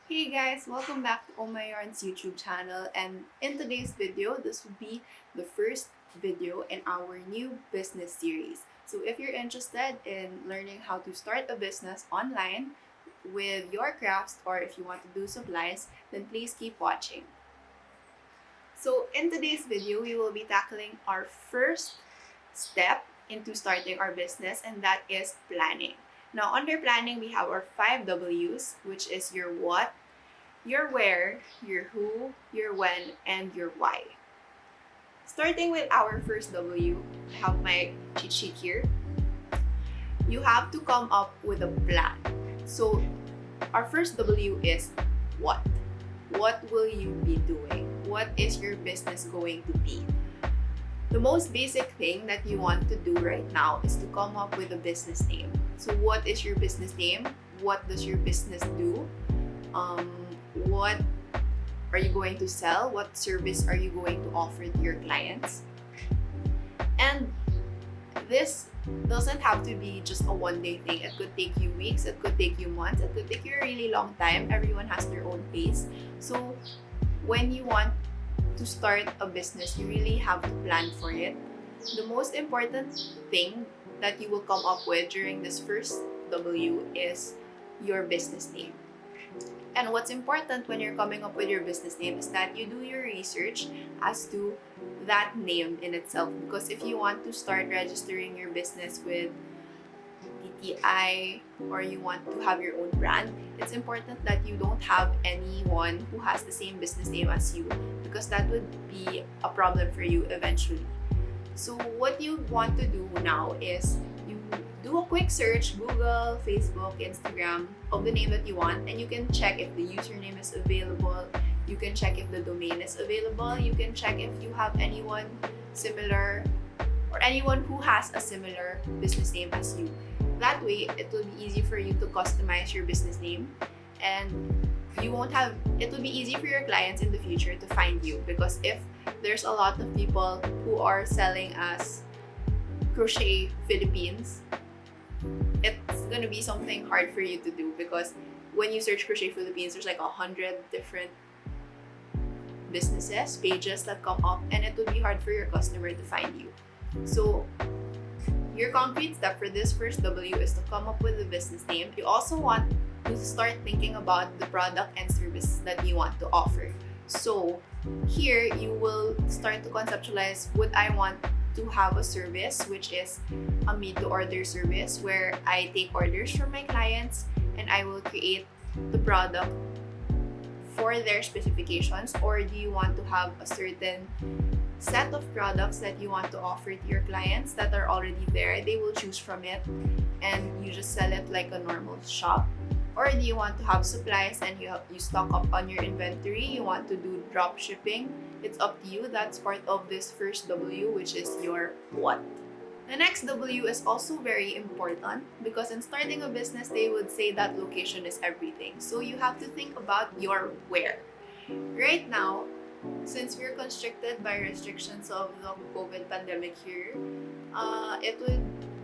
Hey guys, welcome back to Oh My Yarn's YouTube channel, and in today's video, this will be the first video in our new business series. So if you're interested in learning how to start a business online with your crafts, or if you want to do supplies, then please keep watching. So in today's video, we will be tackling our first step into starting our business, and that is planning. Now, under planning, we have our 5 W's, which is your what, your where, your who, your when, and your why. Starting with our first W, I have my cheat sheet here. You have to come up with a plan. So, our first W is what? What will you be doing? What is your business going to be? The most basic thing that you want to do right now is to come up with a business name. So what is your business name? What does your business do? What are you going to sell? What service are you going to offer to your clients? And this doesn't have to be just a one-day thing. It could take you weeks, it could take you months, it could take you a really long time. Everyone has their own pace. So when you want to start a business, you really have to plan for it. The most important thing that you will come up with during this first W is your business name. And what's important when you're coming up with your business name is that you do your research as to that name in itself. Because if you want to start registering your business with DTI, or you want to have your own brand, it's important that you don't have anyone who has the same business name as you, because that would be a problem for you eventually. So what you want to do now is you do a quick search, Google, Facebook, Instagram, of the name that you want, and you can check if the username is available. You can check if the domain is available. You can check if you have anyone similar or anyone who has a similar business name as you. That way, it will be easy for you to customize your business name, and it will be easy for your clients in the future to find you, because if there's a lot of people who are selling as Crochet Philippines, it's gonna be something hard for you to do, because when you search Crochet Philippines, there's like 100 different businesses, pages that come up, and it will be hard for your customer to find you. So your concrete step for this first W is to come up with a business name. You also want to start thinking about the product and service that you want to offer. So here you will start to conceptualize, would I want to have a service which is a made to order service where I take orders from my clients and I will create the product for their specifications, or do you want to have a certain set of products that you want to offer to your clients that are already there? They will choose from it and you just sell it like a normal shop. Or do you want to have supplies and you stock up on your inventory? You want to do drop shipping? It's up to you. That's part of this first W, which is your what. The next W is also very important, because in starting a business, they would say that location is everything. So you have to think about your where. Right now, since we're constricted by restrictions of the COVID pandemic here, it would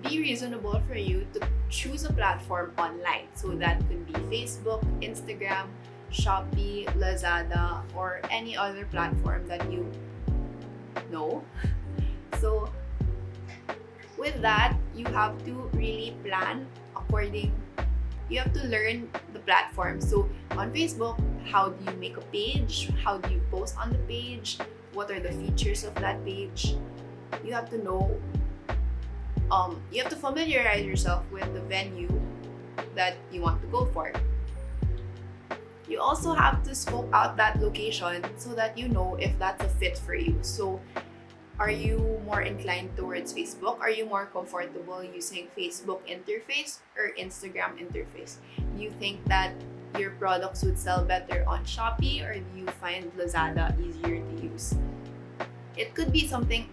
be reasonable for you to choose a platform online. So that could be Facebook, Instagram, Shopee, Lazada, or any other platform that you know. So with that, you have to really plan according. You have to learn the platform. So on Facebook, how do you make a page? How do you post on the page? What are the features of that page? You have to know, you have to familiarize yourself with the venue that you want to go for. You also have to scope out that location so that you know if that's a fit for you. So are you more inclined towards Facebook? Are you more comfortable using Facebook interface or Instagram interface? Do you think that your products would sell better on Shopee, or do you find Lazada easier to use? It could be something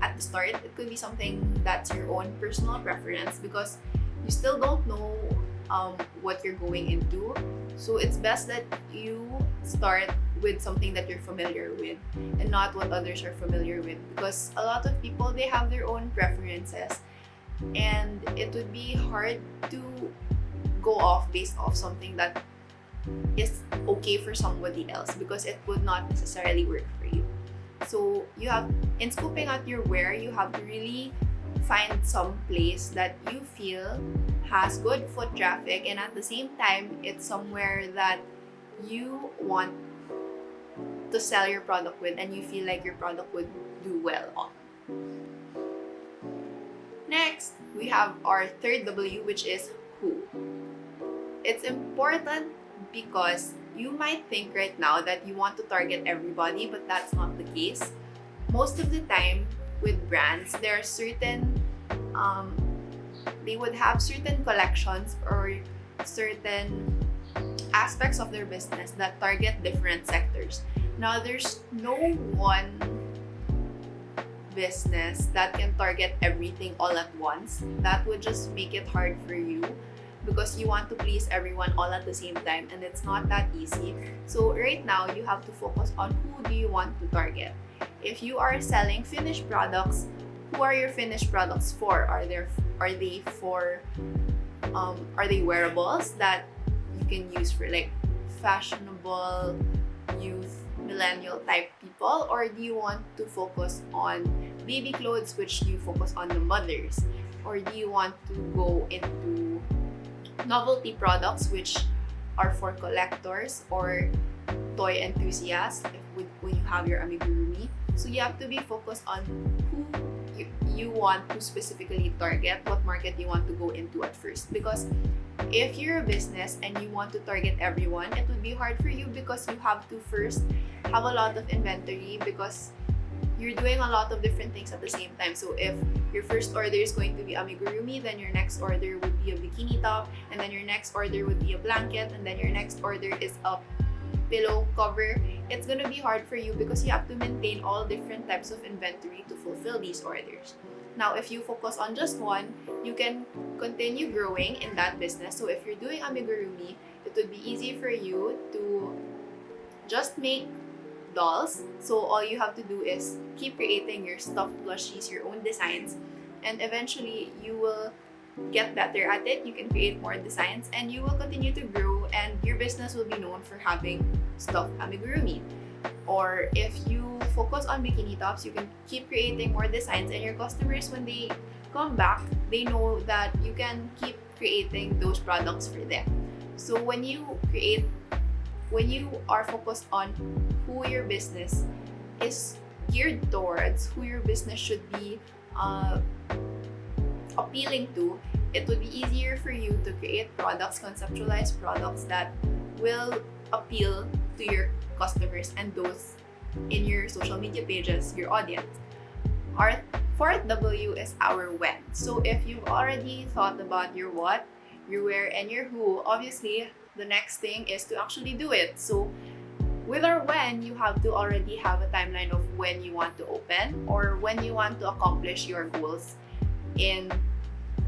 at the start, it could be something that's your own personal preference, because you still don't know what you're going into. So it's best that you start with something that you're familiar with and not what others are familiar with, because a lot of people, they have their own preferences, and it would be hard to go off based off something that is okay for somebody else because it would not necessarily work for you. So you have, in scoping out your wear, you have to really find some place that you feel has good foot traffic, and at the same time, it's somewhere that you want to sell your product with and you feel like your product would do well on. Next, we have our third W, which is who. It's important because you might think right now that you want to target everybody, but that's not the case. Most of the time with brands, there are certain, they would have certain collections or certain aspects of their business that target different sectors. Now, there's no one business that can target everything all at once. That would just make it hard for you because you want to please everyone all at the same time, and it's not that easy. So right now, you have to focus on who do you want to target. If you are selling finished products, who are your finished products for? Are they wearables that you can use for like fashionable youth, millennial type people, or do you want to focus on baby clothes, which you focus on the mothers, or do you want to go into novelty products, which are for collectors or toy enthusiasts when you have your amigurumi? So you have to be focused on who you want to specifically target, what market you want to go into at first. Because if you're a business and you want to target everyone, it would be hard for you because you have to first have a lot of inventory because you're doing a lot of different things at the same time. So if your first order is going to be amigurumi, then your next order would be a bikini top, and then your next order would be a blanket, and then your next order is a pillow cover. It's gonna be hard for you because you have to maintain all different types of inventory to fulfill these orders. Now, if you focus on just one, you can continue growing in that business. So if you're doing amigurumi, it would be easy for you to just make dolls. So all you have to do is keep creating your stuffed plushies, your own designs, and eventually you will get better at it. You can create more designs and you will continue to grow, and your business will be known for having stuffed amigurumi. Or if you focus on bikini tops, you can keep creating more designs, and your customers, when they come back, they know that you can keep creating those products for them. So when you are focused on who your business is geared towards, who your business should be appealing to, it would be easier for you to create products, conceptualize products that will appeal to your customers and those in your social media pages, your audience. Our fourth W is our when. So if you've already thought about your what, your where, and your who, obviously the next thing is to actually do it. So with our when, you have to already have a timeline of when you want to open or when you want to accomplish your goals in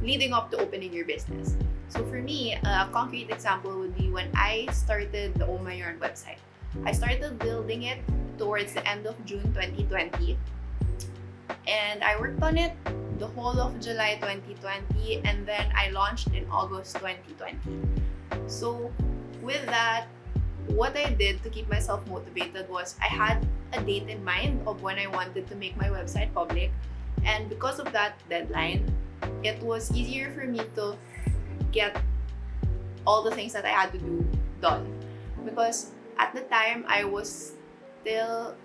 leading up to opening your business. So for me, a concrete example would be when I started the Oh My Yarn website. I started building it towards the end of June 2020, and I worked on it the whole of July 2020, and then I launched in August 2020. So with that, what I did to keep myself motivated was I had a date in mind of when I wanted to make my website public, and because of that deadline, it was easier for me to get all the things that I had to do done. Because at the time, I was still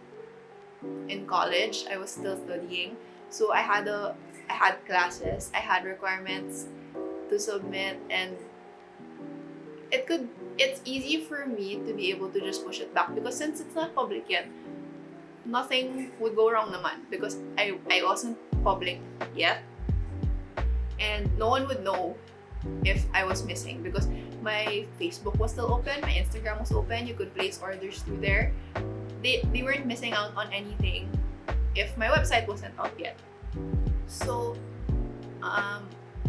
in college, I was still studying, so I had classes, I had requirements to submit, and it's easy for me to be able to just push it back because since it's not public yet, nothing would go wrong naman because I wasn't public yet, and no one would know if I was missing because my Facebook was still open, my Instagram was open, you could place orders through there. They weren't missing out on anything if my website wasn't up yet. So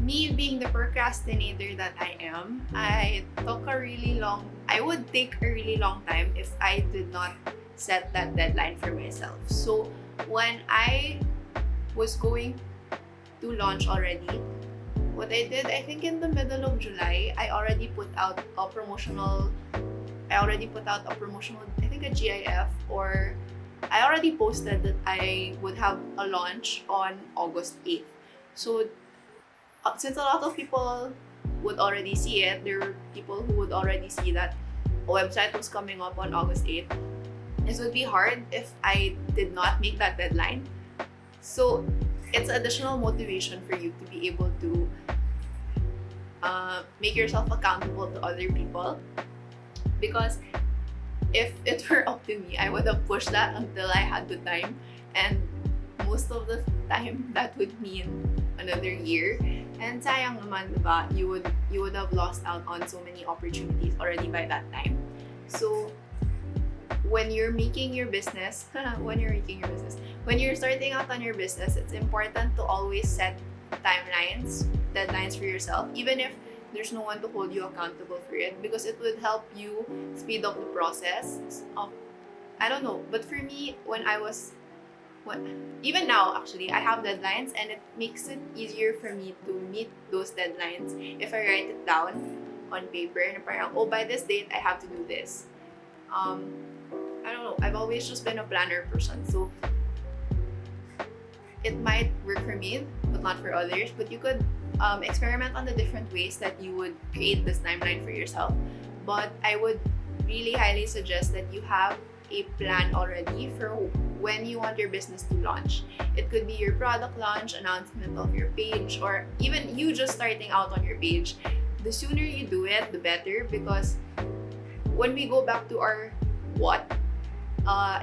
me being the procrastinator that I am, I would take a really long time if I did not set that deadline for myself. So when I was going to launch already, what I did, I think in the middle of July, I already put out a promotional I already put out a promotional, I think a GIF, or I already posted that I would have a launch on August 8th. So since a lot of people would already see it, there were people who would already see that a website was coming up on August 8th. It would be hard if I did not make that deadline. So it's additional motivation for you to be able to make yourself accountable to other people. Because if it were up to me, I would have pushed that until I had the time. And most of the time, that would mean another year. And sayang naman, diba? You would have lost out on so many opportunities already by that time. So when you're making your business, when you're starting out on your business, it's important to always set deadlines for yourself, even if there's no one to hold you accountable for it, because it would help you speed up the process. I don't know, but for me, even now actually, I have deadlines, and it makes it easier for me to meet those deadlines if I write it down on paper and parang, oh, by this date I have to do this. I don't know, I've always just been a planner person, so it might work for me but not for others. But you could experiment on the different ways that you would create this timeline for yourself. But I would really highly suggest that you have a plan already for when you want your business to launch. It could be your product launch, announcement of your page, or even you just starting out on your page. The sooner you do it, the better, because when we go back to our what,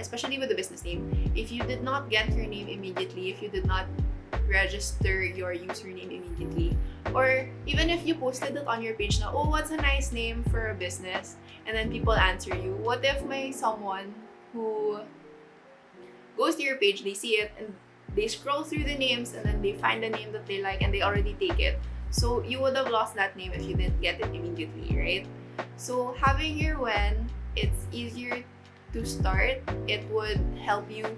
especially with the business name, if you did not get your name immediately, if you did not register your username immediately, or even if you posted it on your page na, oh, what's a nice name for a business, and then people answer you, what if may someone who goes to your page, they see it, and they scroll through the names, and then they find a name that they like, and they already take it. So you would have lost that name if you didn't get it immediately, right? So having your when, it's easier to start. It would help you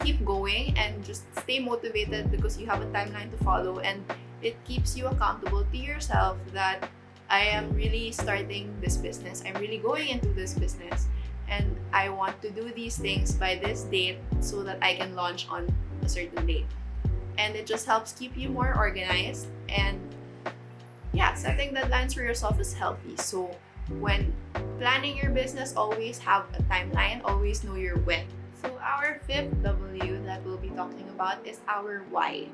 keep going and just stay motivated because you have a timeline to follow, and it keeps you accountable to yourself that I am really starting this business. I'm really going into this business, and I want to do these things by this date so that I can launch on a certain date. And it just helps keep you more organized. And yeah, setting deadlines for yourself is healthy. So when planning your business, always have a timeline, always know your when. So our fifth W that we'll be talking about is our why.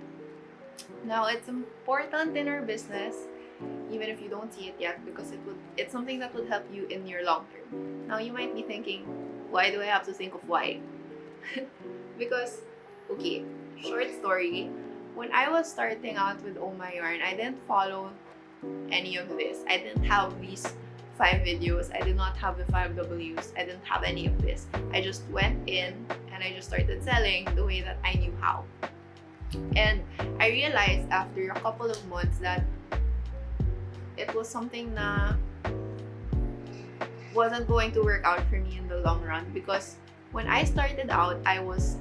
Now, it's important in our business, even if you don't see it yet, because it's something that would help you in your long term. Now, you might be thinking, why do I have to think of why? Because, okay, short story, when I was starting out with Oh My Yarn, I didn't follow any of this. I didn't have these 5 videos. I did not have the 5 Ws. I didn't have any of this. I just went in and I just started selling the way that I knew how. And I realized after a couple of months that it was something na wasn't going to work out for me in the long run, because when I started out, I was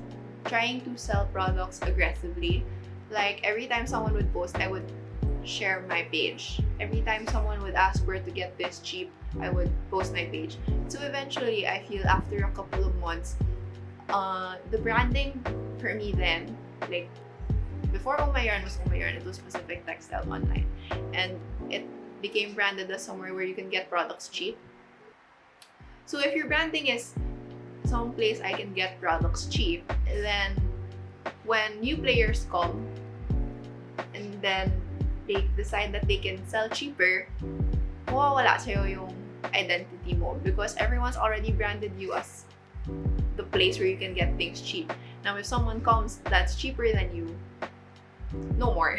trying to sell products aggressively. Like every time someone would post, I would share my page. Every time someone would ask where to get this cheap, I would post my page. So eventually, I feel after a couple of months, the branding for me then, like before Oh My Yarn was Oh My Yarn, it was Pacific Textile Online. And it became branded as somewhere where you can get products cheap. So if your branding is someplace I can get products cheap, then when new players come and then they decide that they can sell cheaper, mawawala sa'yo yung identity mo, because everyone's already branded you as the place where you can get things cheap. Now, if someone comes that's cheaper than you, no more.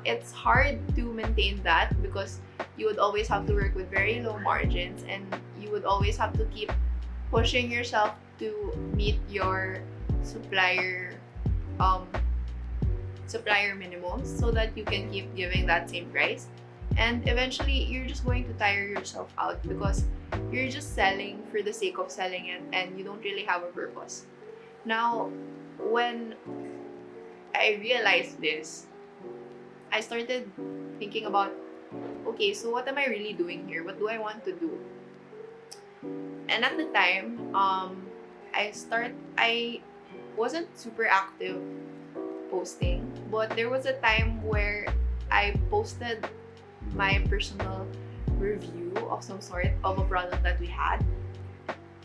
It's hard to maintain that because you would always have to work with very low margins, and you would always have to keep pushing yourself to meet your supplier minimums so that you can keep giving that same price. And eventually, you're just going to tire yourself out because you're just selling for the sake of selling it, and you don't really have a purpose. Now, when I realized this, I started thinking about, okay, so what am I really doing here? What do I want to do? And at the time, I wasn't super active posting, but there was a time where I posted my personal review of some sort of a product that we had,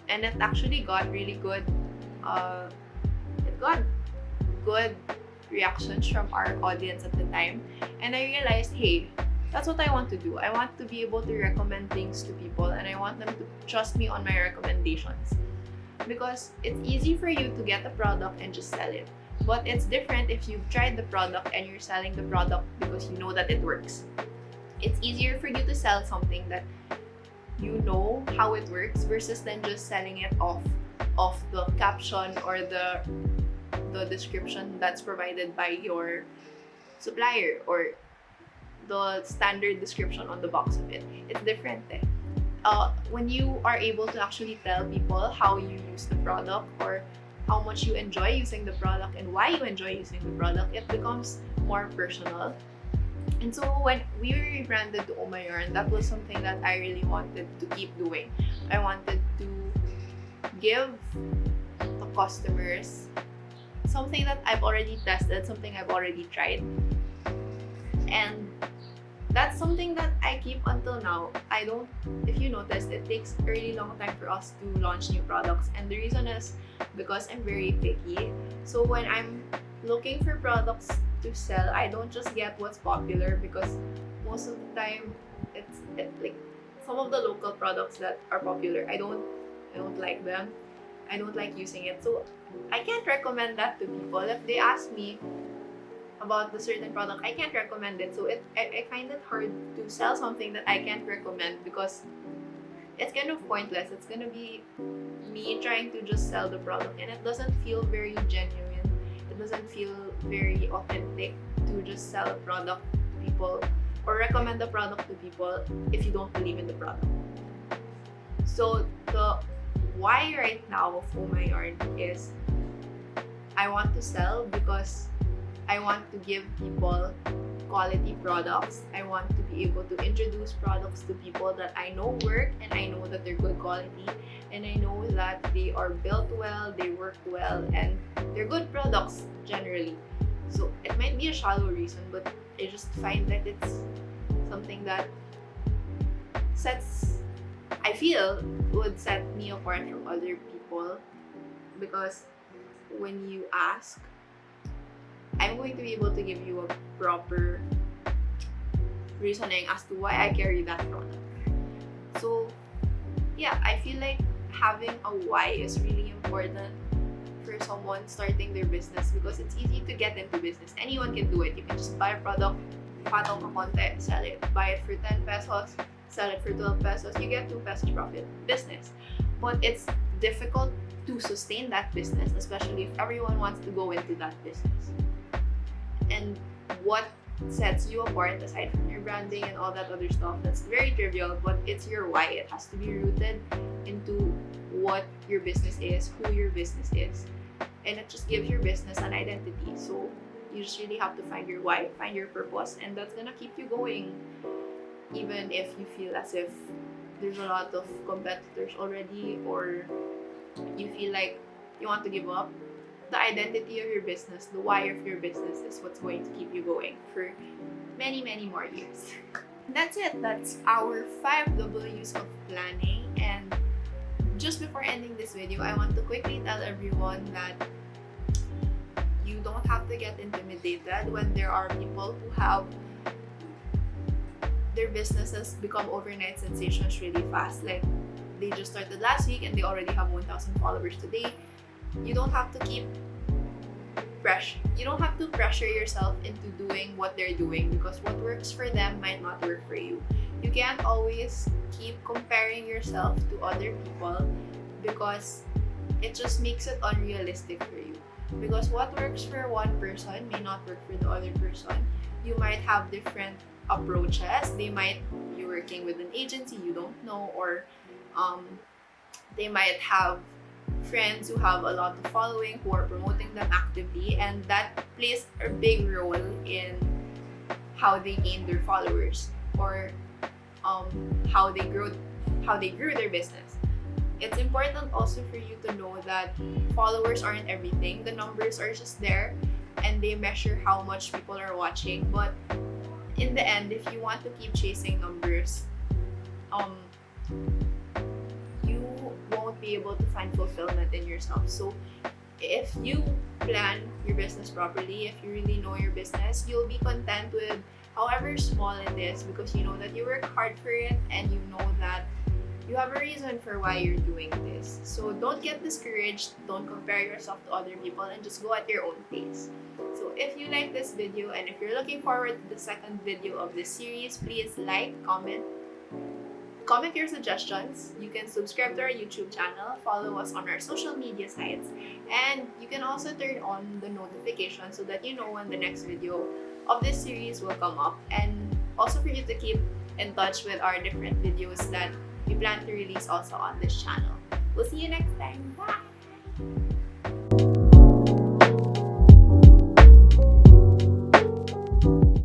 and it actually got really good. It got good reactions from our audience at the time, and I realized, hey, that's what I want to do. I want to be able to recommend things to people, and I want them to trust me on my recommendations. Because it's easy for you to get a product and just sell it. But it's different if you've tried the product and you're selling the product because you know that it works. It's easier for you to sell something that you know how it works versus than just selling it off the caption or the description that's provided by your supplier or the standard description on the box of it. It's different. When you are able to actually tell people how you use the product or how much you enjoy using the product and why you enjoy using the product, it becomes more personal. And so when we rebranded to Oh My Yarn, that was something that I really wanted to keep doing. I wanted to give the customers something that I've already tested, something I've already tried. And that's something that I keep until now. If you noticed, it takes a really long time for us to launch new products. And the reason is because I'm very picky. So when I'm looking for products to sell, I don't just get what's popular, because most of the time it's like some of the local products that are popular, I don't like them. I don't like using it. So I can't recommend that to people. If they ask me about the certain product, I can't recommend it. So I find it hard to sell something that I can't recommend, because it's kind of pointless. It's gonna be me trying to just sell the product, and it doesn't feel very genuine. It doesn't feel very authentic to just sell a product to people or recommend the product to people if you don't believe in the product. So the why right now of Oh My Yarn is I want to sell because I want to give people quality products. I want to be able to introduce products to people that I know work, and I know that they're good quality, and I know that they are built well, they work well, and they're good products generally. So it might be a shallow reason, but I just find that it's something that I feel would set me apart from other people, because when you ask, I'm going to be able to give you a proper reasoning as to why I carry that product. So yeah, I feel like having a why is really important for someone starting their business, because it's easy to get into business. Anyone can do it. You can just buy a product, patong ka konti, sell it. Buy it for 10 pesos, sell it for 12 pesos, you get 2 pesos profit. Business. But it's difficult to sustain that business, especially if everyone wants to go into that business. And what sets you apart, aside from your branding and all that other stuff, that's very trivial, but it's your why. It has to be rooted into what your business is, who your business is, and it just gives your business an identity. So you just really have to find your why, find your purpose, and that's gonna keep you going, even if you feel as if there's a lot of competitors already, or you feel like you want to give up. The identity of your business, the why of your business, is what's going to keep you going for many, many more years. That's it. That's our 5 W's of planning. And just before ending this video, I want to quickly tell everyone that you don't have to get intimidated when there are people who have their businesses become overnight sensations really fast. Like, they just started last week and they already have 1,000 followers today. You don't have to pressure yourself into doing what they're doing, because what works for them might not work for you. You can't always keep comparing yourself to other people, because it just makes it unrealistic for you. Because what works for one person may not work for the other person. You might have different approaches. They might be working with an agency you don't know, or they might have friends who have a lot of following who are promoting them actively, and that plays a big role in how they gain their followers. Or how they grew their business. It's important also for you to know that followers aren't everything. The numbers are just there and they measure how much people are watching. But in the end, if you want to keep chasing numbers, you won't be able to find fulfillment in yourself. So if you plan your business properly, if you really know your business, you'll be content with however small it is, because you know that you work hard for it and you know that you have a reason for why you're doing this. So don't get discouraged, don't compare yourself to other people, and just go at your own pace. So if you like this video and if you're looking forward to the second video of this series, please like, comment your suggestions. You can subscribe to our YouTube channel, follow us on our social media sites, and you can also turn on the notification so that you know when the next video of this series will come up, and also for you to keep in touch with our different videos that we plan to release also on this channel. We'll see you next time. Bye!